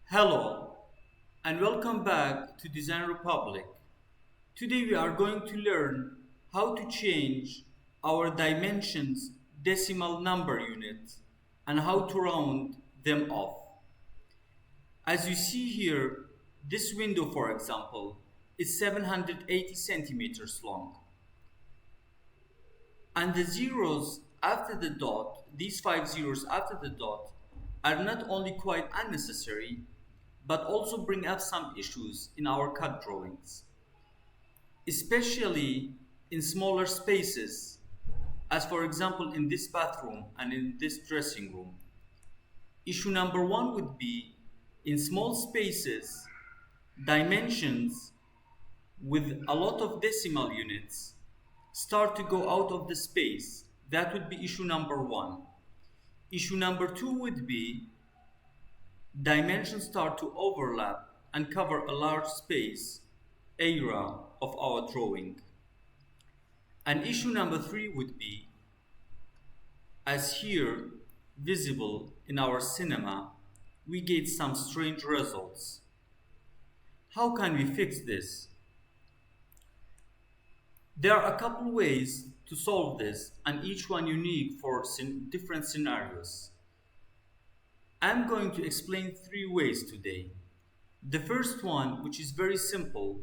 Hello and welcome back to Design Republic. Today we are going to learn how to change our dimensions decimal number units and how to round them off. As you see here, this window, for example, is 780 centimeters long. And the zeros after the dot, these 5 zeros after the dot, are not only quite unnecessary, but also bring up some issues in our CAD drawings, especially in smaller spaces, as for example in this bathroom and in this dressing room. Issue number one would be, in small spaces, dimensions with a lot of decimal units start to go out of the space. That would be issue number one. Issue number two would be dimensions start to overlap and cover a large space area of our drawing. And issue number three would be, as here visible in our cinema, we get some strange results. How can we fix this? There are a couple ways to solve this, and each one unique for different scenarios. I'm going to explain three ways today. The first one, which is very simple,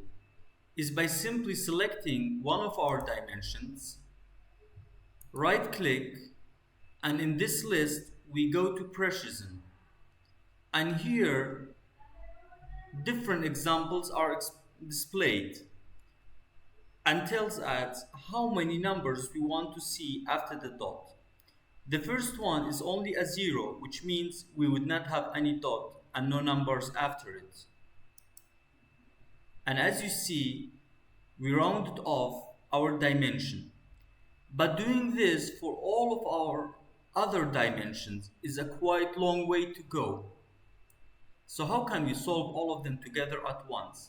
is by simply selecting one of our dimensions, right click, and in this list we go to precision. And here different examples are displayed and tells us how many numbers we want to see after the dot. The first one is only a 0, which means we would not have any dot and no numbers after it. And as you see, we rounded off our dimension. But doing this for all of our other dimensions is a quite long way to go. So how can we solve all of them together at once?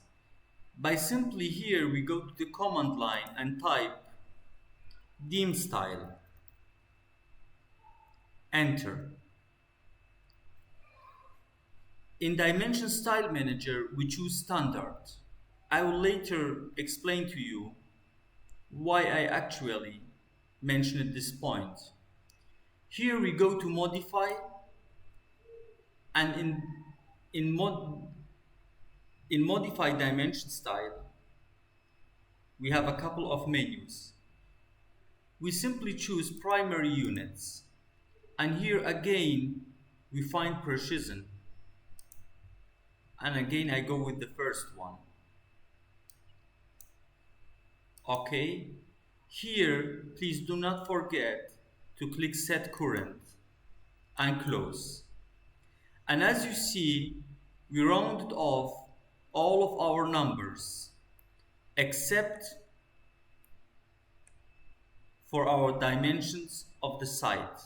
By simply here we go to the command line and type dim style. Enter. In Dimension Style Manager, we choose Standard. I will later explain to you why I actually mention at this point. Here we go to Modify, and in Modify Dimension Style, we have a couple of menus. We simply choose Primary Units. And here again, we find precision. And again, I go with the first one. Okay. Here, please do not forget to click Set Current and close. And as you see, we rounded off all of our numbers except for our dimensions of the site.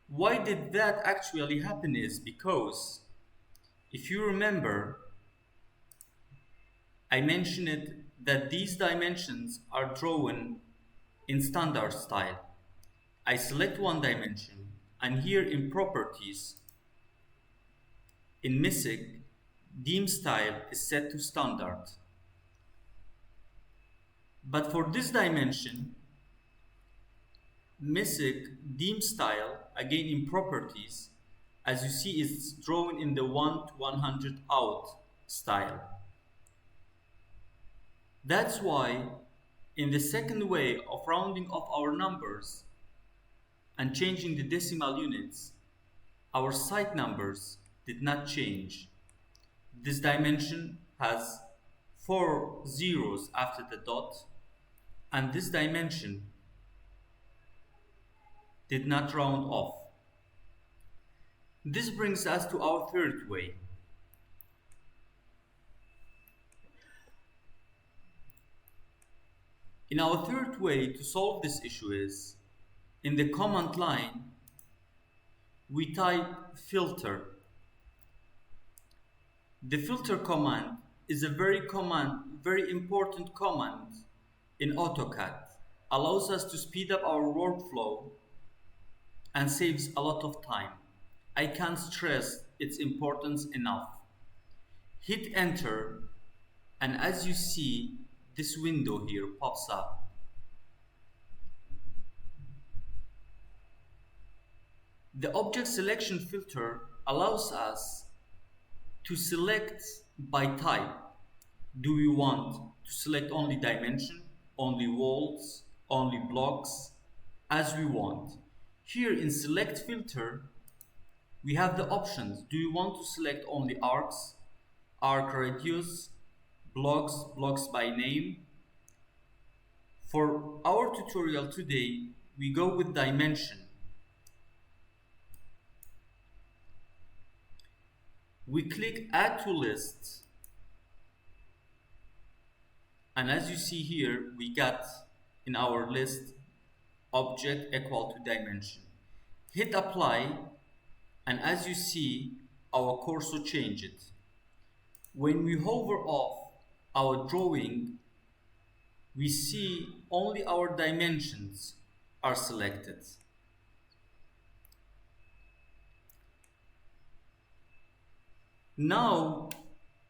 Why did that actually happen is because, if you remember, I mentioned that these dimensions are drawn in standard style. I select one dimension, and here in Properties, in MISIC, dim style is set to standard. But for this dimension, MISIC dim style, again in Properties, as you see, is drawn in the 1 to 100 out style. That's why in the second way of rounding off our numbers and changing the decimal units, our site numbers did not change. This dimension has 4 zeros after the dot, and this dimension did not round off. This brings us to our third way. In our third way to solve this issue is, in the command line, we type filter. The filter command is a very important command in AutoCAD. Allows us to speed up our workflow and saves a lot of time. I can't stress its importance enough. Hit enter, and as you see, this window here pops up. The object selection filter allows us to select by type. Do we want to select only dimension, only walls, only blocks, as we want? Here in select filter, we have the options. Do you want to select only arcs, arc radius, blocks, blocks by name? For our tutorial today, we go with dimension. We click add to list, and as you see here, we got in our list object equal to dimension. Hit apply, and as you see, our cursor changed. When we hover off our drawing, we see only our dimensions are selected. Now,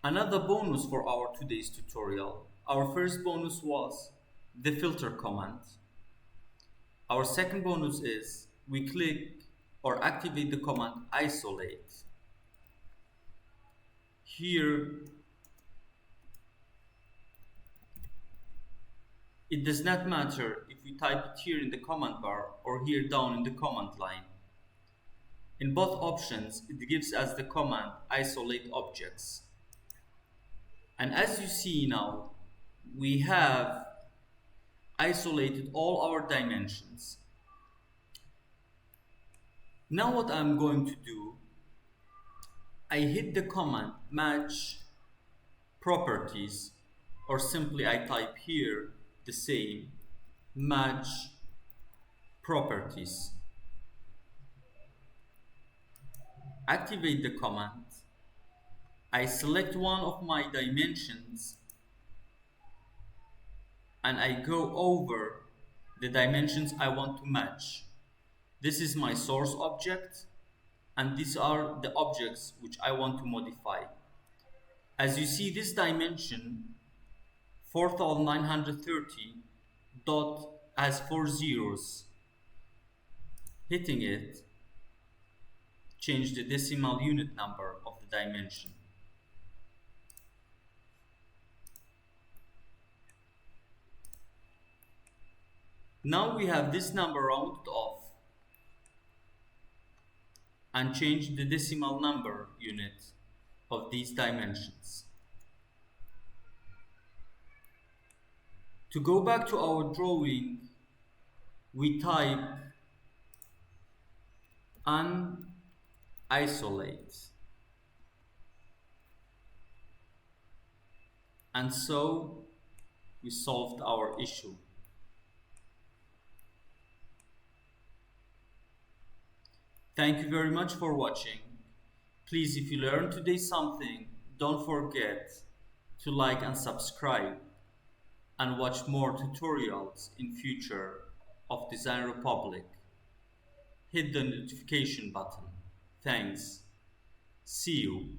another bonus for our today's tutorial. Our first bonus was the filter command. Our second bonus is we click or activate the command isolate. Here, it does not matter if we type it here in the command bar or here down in the command line. In both options, it gives us the command isolate objects. And as you see now, we have isolated all our dimensions. Now what I'm going to do, I hit the command match properties, or simply I type here the same, match properties. Activate the command. I select one of my dimensions and I go over the dimensions I want to match. This is my source object, and these are the objects which I want to modify. As you see, this dimension 4930 dot has 4 zeros. Hitting it change the decimal unit number of the dimension. Now we have this number rounded off and change the decimal number unit of these dimensions. To go back to our drawing, we type isolate, and so we solved our issue. Thank you very much for watching. Please, if you learned today something, don't forget to like and subscribe and watch more tutorials in future of Design Republic. Hit the notification button. Thanks. See you.